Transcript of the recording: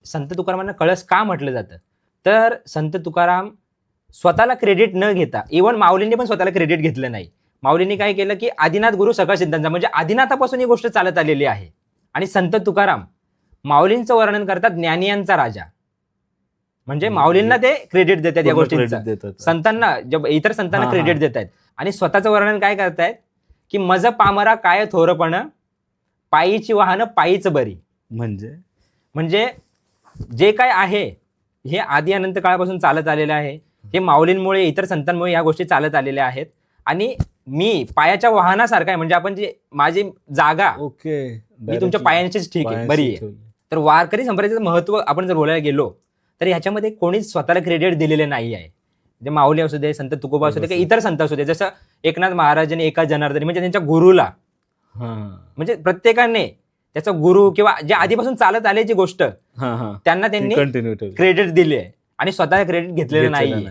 संत तुकारामांना कळस का म्हटलं जातं, तर संत तुकाराम स्वतःला क्रेडिट न घेता, इव्हन माऊलींनी पण स्वतःला क्रेडिट घेतलं नाही. माऊलींनी काय केलं की आदिनाथ गुरु सकळ सिद्धांचा, म्हणजे आदिनाथापासून ही गोष्ट चालत आलेली आहे. आणि संत तुकाराम माऊलींचं वर्णन करतात ज्ञानियांचा राजा, म्हणजे माऊलींना ते क्रेडिट देतात या गोष्टींचं, संतांना इतर संतांना क्रेडिट देत आहेत. आणि स्वतःचं वर्णन काय करतायत की मज पामरा काय थोरपण, पायीची वाहनं पायीच बरी. म्हणजे जे काय आहे हे आदी अनंत काळापासून चालत आलेलं आहे. हे माऊलींमुळे, इतर संतांमुळे या गोष्टी चालत आलेल्या आहेत. आणि मी पायाच्या वाहनासारखा आहे, म्हणजे आपण जी माझी जागा मी तुमच्या पायांचीच ठीक आहे, बरी आहे. तर वारकरी संप्रदायाचं महत्व आपण जर बोलायला गेलो तर ह्याच्यामध्ये कोणीच स्वतःला क्रेडिट दिलेले नाही आहे. म्हणजे माऊली असू दे, संत तुकोबा असू दे, किंवा इतर संत असू दे, जसं एकनाथ महाराजांनी एका जनार्दनी म्हणजे त्यांच्या गुरुला, म्हणजे प्रत्येकाने त्याचा गुरु किंवा जे आधीपासून चालत आल्याची गोष्ट त्यांना त्यांनी क्रेडिट दिली आहे आणि स्वतः क्रेडिट घेतलेलं नाही.